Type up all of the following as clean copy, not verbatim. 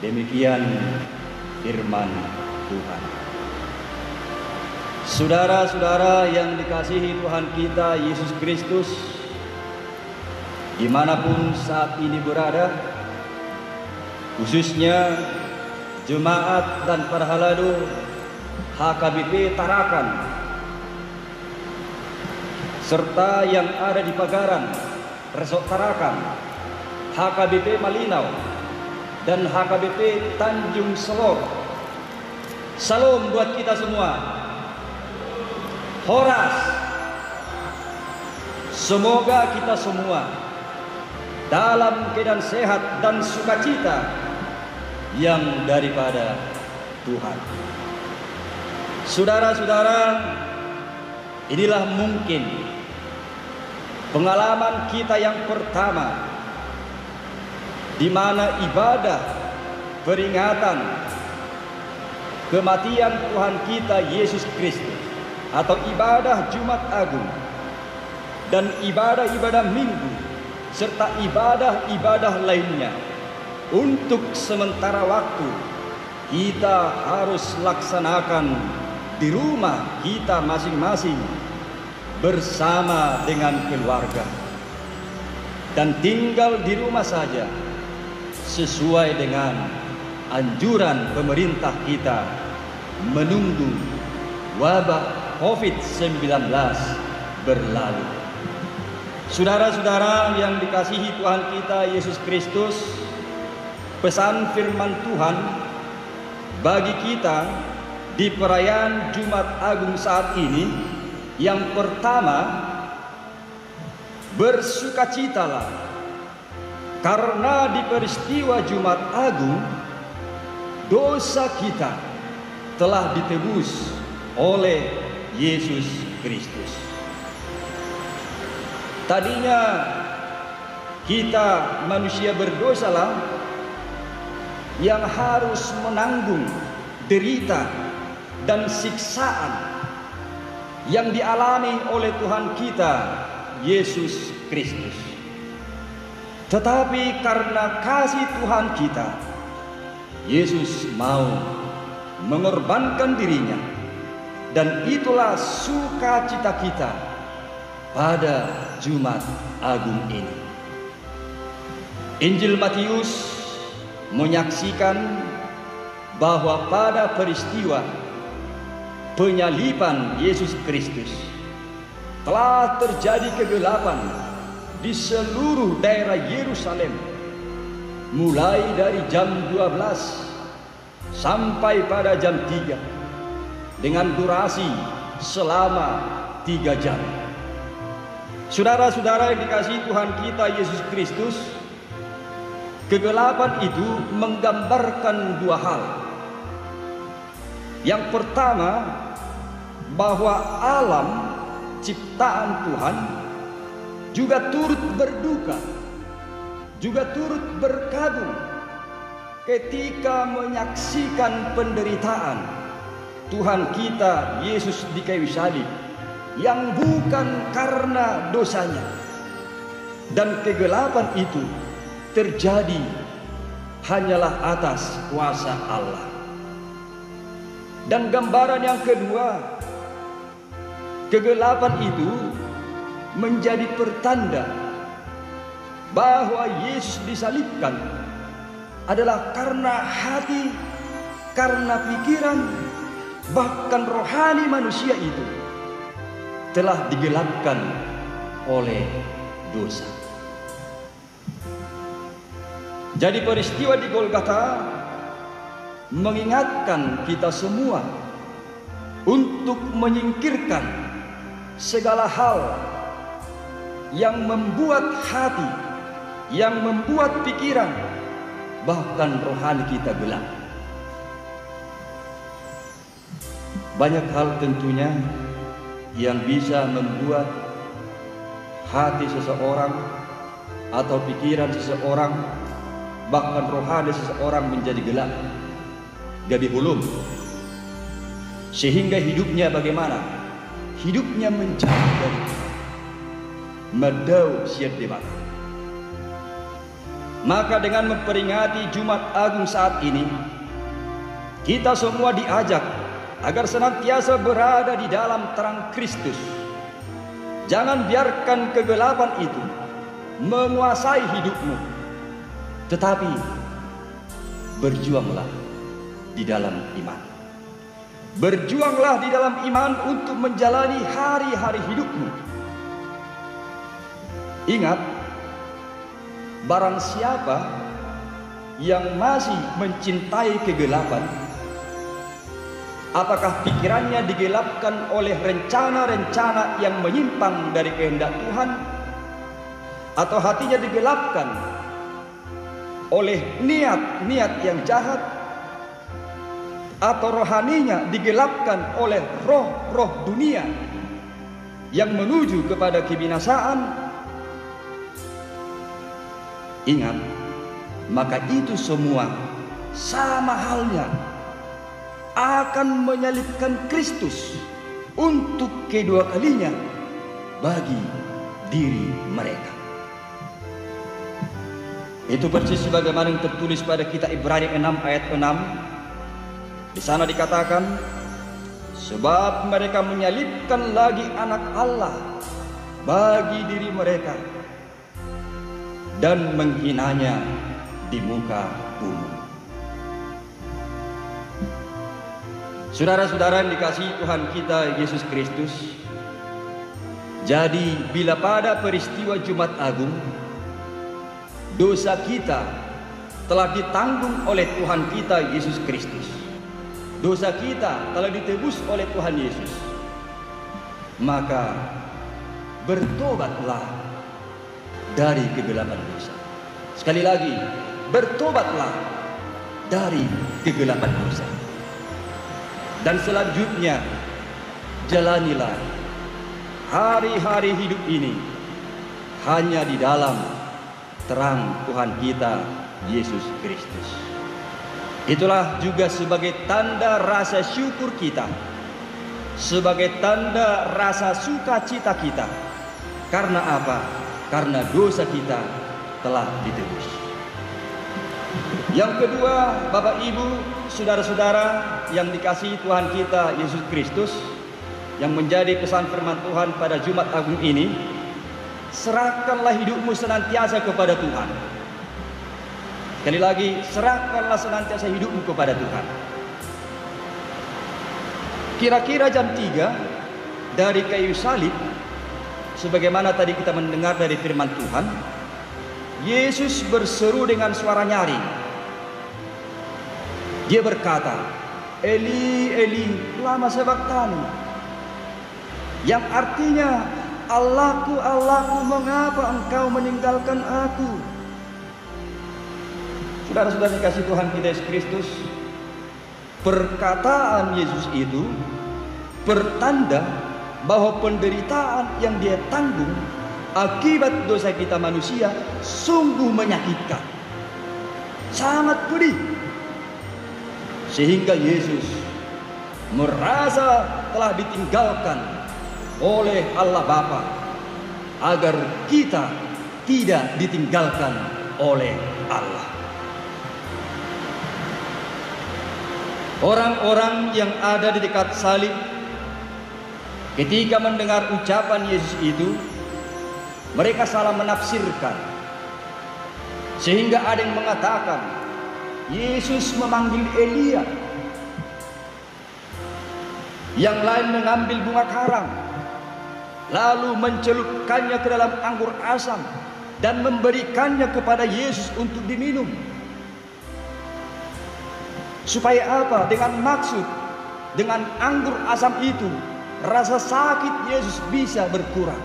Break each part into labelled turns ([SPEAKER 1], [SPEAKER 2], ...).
[SPEAKER 1] Demikian firman Tuhan. Saudara-saudara yang dikasihi Tuhan kita Yesus Kristus, dimanapun saat ini berada, khususnya jemaat dan parhaladu HKBP Tarakan, serta yang ada di Pagaran, Resort Tarakan, HKBP Malinau, dan HKBP Tanjung Selor. Salam buat kita semua. Horas. Semoga kita semua dalam keadaan sehat dan sukacita yang daripada Tuhan. Saudara-saudara, inilah mungkin pengalaman kita yang pertama di mana ibadah peringatan kematian Tuhan kita Yesus Kristus atau ibadah Jumat Agung dan ibadah-ibadah Minggu serta ibadah-ibadah lainnya untuk sementara waktu kita harus laksanakan di rumah kita masing-masing bersama dengan keluarga dan tinggal di rumah saja sesuai dengan anjuran pemerintah kita menunggu wabah COVID-19 berlalu. Saudara-saudara yang dikasihi Tuhan kita Yesus Kristus, pesan firman Tuhan bagi kita di perayaan Jumat Agung saat ini yang pertama, bersukacitalah karena di peristiwa Jumat Agung dosa kita telah ditebus oleh Yesus Kristus. Tadinya kita manusia berdosalah yang harus menanggung derita dan siksaan yang dialami oleh Tuhan kita Yesus Kristus. Tetapi karena kasih Tuhan kita, Yesus mau mengorbankan dirinya. Dan itulah sukacita kita pada Jumat Agung ini. Injil Matius menyaksikan bahwa pada peristiwa penyaliban Yesus Kristus telah terjadi kegelapan di seluruh daerah Yerusalem, mulai dari jam 12 sampai pada jam 3 dengan durasi selama 3 jam. Saudara-saudara yang dikasihi Tuhan kita Yesus Kristus, kegelapan itu menggambarkan dua hal. Yang pertama, bahwa alam ciptaan Tuhan juga turut berduka, juga turut berkagum ketika menyaksikan penderitaan Tuhan kita Yesus di kayu salib yang bukan karena dosanya, dan kegelapan itu terjadi hanyalah atas kuasa Allah. Dan gambaran yang kedua, kegelapan itu menjadi pertanda bahwa Yesus disalibkan adalah karena hati, karena pikiran, bahkan rohani manusia itu telah digelapkan oleh dosa. Jadi peristiwa di Golgota mengingatkan kita semua untuk menyingkirkan segala hal yang membuat hati, yang membuat pikiran, bahkan rohani kita gelap. Banyak hal tentunya yang bisa membuat hati seseorang atau pikiran seseorang, bahkan rohani seseorang menjadi gelap, jadi hulum, sehingga hidupnya bagaimana? Hidupnya menjauh dari Tuhan, medau siap dibakar. Maka dengan memperingati Jumat Agung saat ini, kita semua diajak agar senantiasa berada di dalam terang Kristus. Jangan biarkan kegelapan itu menguasai hidupmu, tetapi berjuanglah di dalam iman. Berjuanglah di dalam iman untuk menjalani hari-hari hidupmu. Ingat, barang siapa yang masih mencintai kegelapan, apakah pikirannya digelapkan oleh rencana-rencana yang menyimpang dari kehendak Tuhan, atau hatinya digelapkan oleh niat-niat yang jahat, atau rohaninya digelapkan oleh roh-roh dunia yang menuju kepada kebinasaan? Ingat, maka itu semua sama halnya akan menyalibkan Kristus untuk kedua kalinya bagi diri mereka. Itu persis sebagaimana yang tertulis pada kitab Ibrani 6 ayat 6. Di sana dikatakan, sebab mereka menyalibkan lagi anak Allah bagi diri mereka dan menghinanya di muka bumi. Saudara-saudara yang dikasihi Tuhan kita Yesus Kristus, jadi bila pada peristiwa Jumat Agung dosa kita telah ditanggung oleh Tuhan kita Yesus Kristus, dosa kita telah ditebus oleh Tuhan Yesus, maka bertobatlah dari kegelapan dosa. Sekali lagi, bertobatlah dari kegelapan dosa. Dan selanjutnya, jalanilah hari-hari hidup ini hanya di dalam terang Tuhan kita Yesus Kristus. Itulah juga sebagai tanda rasa syukur kita, sebagai tanda rasa sukacita kita. Karena apa? Karena dosa kita telah ditebus. Yang kedua, Bapak Ibu, saudara-saudara yang dikasihi Tuhan kita Yesus Kristus, yang menjadi pesan firman Tuhan pada Jumat Agung ini, serahkanlah hidupmu senantiasa kepada Tuhan. Sekali lagi, serahkanlah senantiasa hidupmu kepada Tuhan. Kira-kira jam 3 dari kayu salib, sebagaimana tadi kita mendengar dari firman Tuhan, Yesus berseru dengan suara nyaring. Dia berkata, Eli, Eli, lama sabachthani, yang artinya, Allahku, Allahku, mengapa engkau meninggalkan aku? Saudara-saudara dikasihi Tuhan kita Yesus Kristus, perkataan Yesus itu pertanda bahwa penderitaan yang dia tanggung akibat dosa kita manusia sungguh menyakitkan, sangat pedih, sehingga Yesus merasa telah ditinggalkan oleh Allah Bapa agar kita tidak ditinggalkan oleh Allah. Orang-orang yang ada di dekat salib ketika mendengar ucapan Yesus itu, mereka salah menafsirkan, sehingga ada yang mengatakan Yesus memanggil Elia, yang lain mengambil bunga karang lalu mencelupkannya ke dalam anggur asam dan memberikannya kepada Yesus untuk diminum. Supaya apa? Dengan maksud, dengan anggur asam itu rasa sakit Yesus bisa berkurang.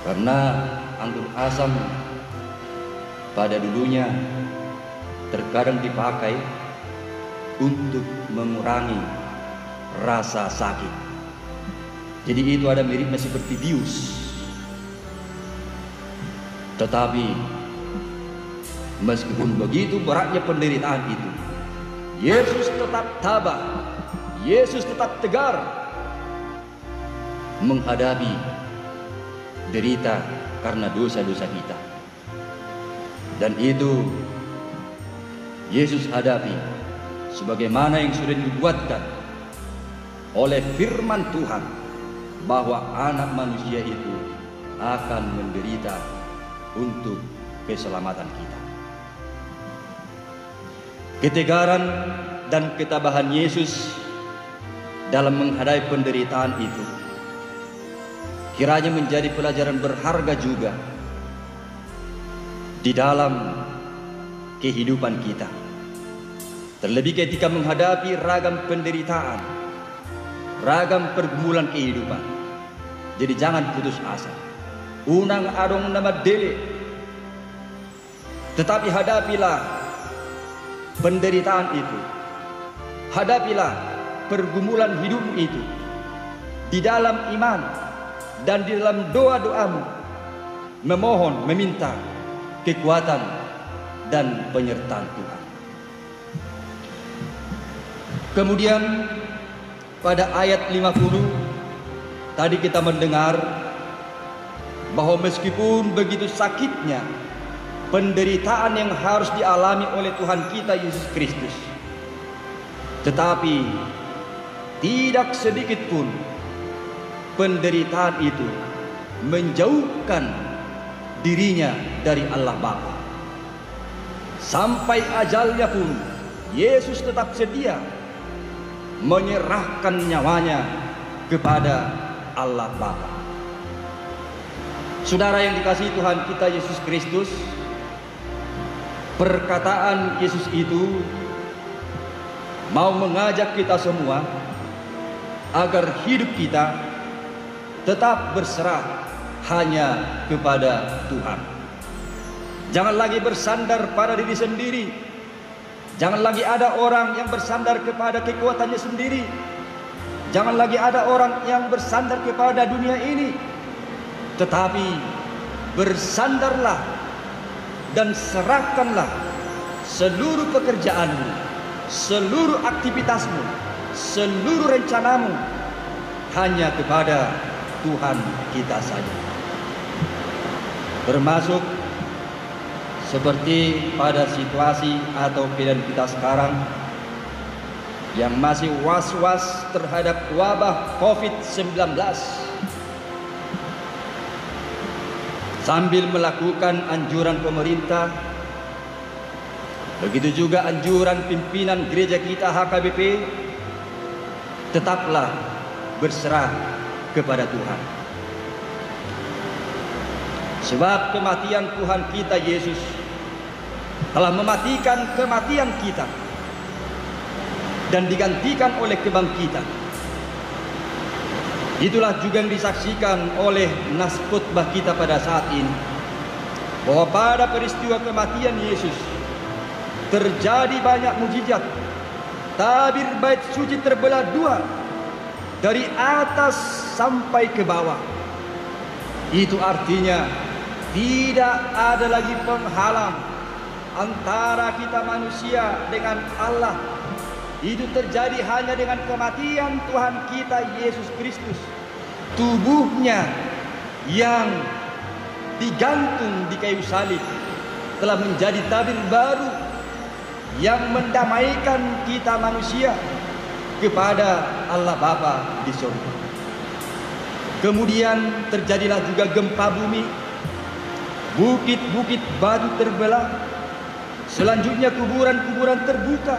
[SPEAKER 1] Karena anggur asam pada dulunya terkadang dipakai untuk mengurangi rasa sakit. Jadi itu ada miripnya seperti bius. Tetapi meskipun begitu beratnya penderitaan itu, Yesus tetap tabah, Yesus tetap tegar menghadapi derita karena dosa-dosa kita. Dan itu Yesus hadapi sebagaimana yang sudah dibuatkan oleh firman Tuhan, bahwa anak manusia itu akan menderita untuk keselamatan kita. Ketegaran dan ketabahan Yesus dalam menghadapi penderitaan itu kiranya menjadi pelajaran berharga juga di dalam kehidupan kita, terlebih ketika menghadapi ragam penderitaan, ragam pergumulan kehidupan. Jadi jangan putus asa, unang adong nama dele, tetapi hadapilah penderitaan itu, hadapilah pergumulan hidup itu di dalam iman dan di dalam doa-doamu, memohon, meminta kekuatan dan penyertaan Tuhan. Kemudian pada ayat 50 tadi kita mendengar bahwa meskipun begitu sakitnya penderitaan yang harus dialami oleh Tuhan kita Yesus Kristus, tetapi tidak sedikit pun penderitaan itu menjauhkan dirinya dari Allah Bapa. Sampai ajalnya pun Yesus tetap sedia menyerahkan nyawanya kepada Allah Bapa. Saudara yang dikasihi Tuhan kita Yesus Kristus, perkataan Yesus itu mau mengajak kita semua agar hidup kita tetap berserah hanya kepada Tuhan. Jangan lagi bersandar pada diri sendiri. Jangan lagi ada orang yang bersandar kepada kekuatannya sendiri. Jangan lagi ada orang yang bersandar kepada dunia ini. Tetapi bersandarlah dan serahkanlah seluruh pekerjaanmu, seluruh aktivitasmu, seluruh rencanamu hanya kepada Tuhan kita saja. Termasuk seperti pada situasi atau keadaan kita sekarang yang masih was-was terhadap wabah COVID-19, sambil melakukan anjuran pemerintah, begitu juga anjuran pimpinan gereja kita HKBP, tetaplah berserah kepada Tuhan. Sebab kematian Tuhan kita Yesus telah mematikan kematian kita dan digantikan oleh kebangkitan. Itulah juga yang disaksikan oleh nas khotbah kita pada saat ini, bahwa pada peristiwa kematian Yesus terjadi banyak mujizat. Tabir bait suci terbelah dua, dari atas sampai ke bawah. Itu artinya tidak ada lagi penghalang antara kita manusia dengan Allah. Itu terjadi hanya dengan kematian Tuhan kita Yesus Kristus. Tubuhnya yang digantung di kayu salib telah menjadi tabir baru yang mendamaikan kita manusia kepada Allah Bapa di surga. Kemudian terjadilah juga gempa bumi, bukit-bukit batu terbelah, selanjutnya kuburan-kuburan terbuka,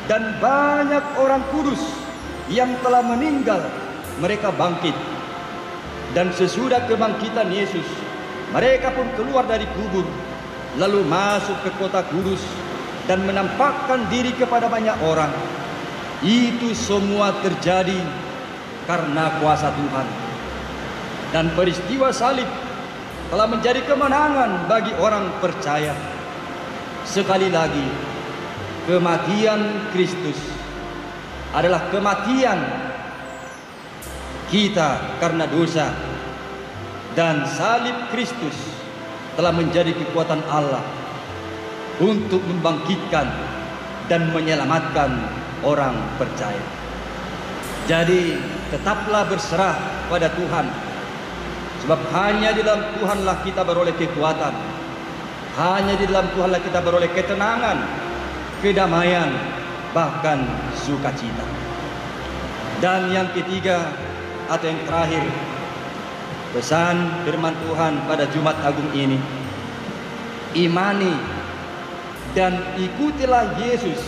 [SPEAKER 1] dan banyak orang kudus yang telah meninggal mereka bangkit. Dan sesudah kebangkitan Yesus, mereka pun keluar dari kubur, lalu masuk ke kota kudus dan menampakkan diri kepada banyak orang. Itu semua terjadi karena kuasa Tuhan. Dan peristiwa salib telah menjadi kemenangan bagi orang percaya. Sekali lagi, kematian Kristus adalah kematian kita karena dosa, dan salib Kristus telah menjadi kekuatan Allah untuk membangkitkan dan menyelamatkan orang percaya. Jadi tetaplah berserah pada Tuhan, sebab hanya di dalam Tuhanlah kita beroleh kekuatan, Hanya di dalam Tuhanlah kita beroleh ketenangan, kedamaian, bahkan sukacita. Dan yang ketiga atau yang terakhir, pesan firman Tuhan pada Jumat Agung ini, imani dan ikutilah Yesus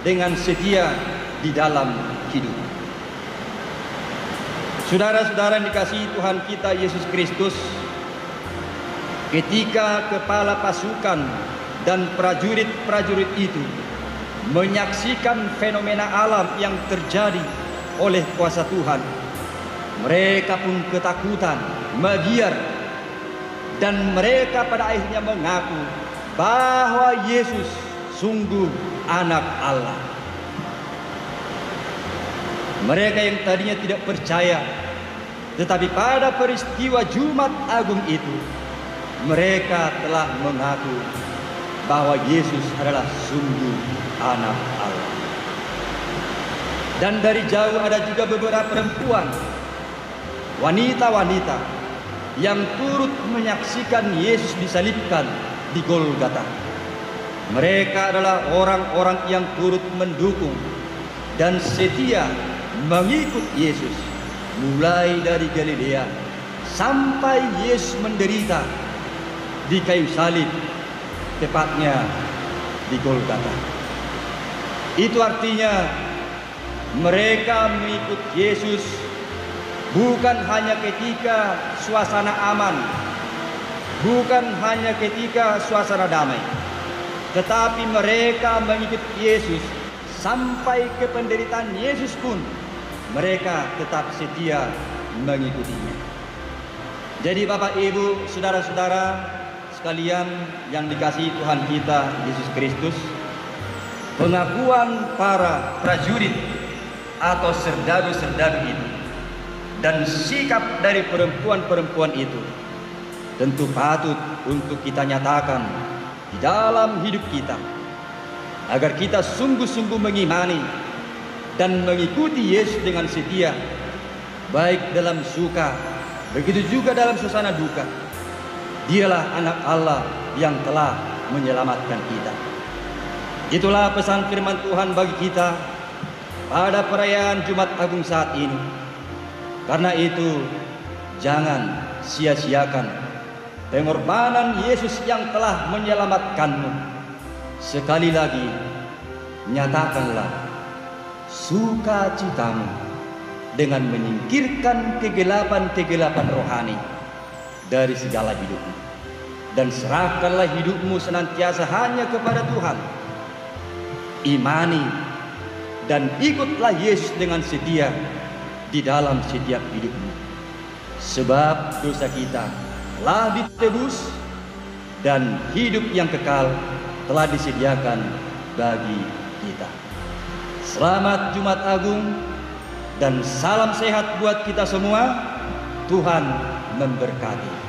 [SPEAKER 1] dengan setia di dalam hidup. Saudara-saudara yang dikasihi Tuhan kita Yesus Kristus, ketika kepala pasukan dan prajurit-prajurit itu menyaksikan fenomena alam yang terjadi oleh kuasa Tuhan, mereka pun ketakutan, magiar, dan mereka pada akhirnya mengaku bahwa Yesus sungguh anak Allah. Mereka yang tadinya tidak percaya, tetapi pada peristiwa Jumat Agung itu, mereka telah mengaku bahwa Yesus adalah sungguh anak Allah. Dan dari jauh ada juga beberapa perempuan, wanita-wanita yang turut menyaksikan Yesus disalibkan di Golgota. Mereka adalah orang-orang yang turut mendukung dan setia mengikut Yesus mulai dari Galilea sampai Yesus menderita di kayu salib, tepatnya di Golgota. Itu artinya mereka mengikut Yesus bukan hanya ketika suasana aman, bukan hanya ketika suasana damai, tetapi mereka mengikut Yesus sampai ke penderitaan Yesus pun mereka tetap setia mengikutinya. Jadi Bapak Ibu, saudara-saudara sekalian yang dikasihi Tuhan kita Yesus Kristus, pengakuan para prajurit atau serdadu-serdadu itu dan sikap dari perempuan-perempuan itu tentu patut untuk kita nyatakan di dalam hidup kita, agar kita sungguh-sungguh mengimani dan mengikuti Yesus dengan setia, baik dalam suka, begitu juga dalam suasana duka. Dialah anak Allah yang telah menyelamatkan kita. Itulah pesan firman Tuhan bagi kita pada perayaan Jumat Agung saat ini. Karena itu, jangan sia-siakan pengorbanan Yesus yang telah menyelamatkanmu. Sekali lagi, nyatakanlah sukacitamu dengan menyingkirkan kegelapan-kegelapan rohani dari segala hidupmu, dan serahkanlah hidupmu senantiasa hanya kepada Tuhan. Imani dan ikutlah Yesus dengan setia di dalam setiap hidupmu, sebab dosa kita telah ditebus dan hidup yang kekal telah disediakan bagi kita. Selamat Jumat Agung dan salam sehat buat kita semua. Tuhan memberkati.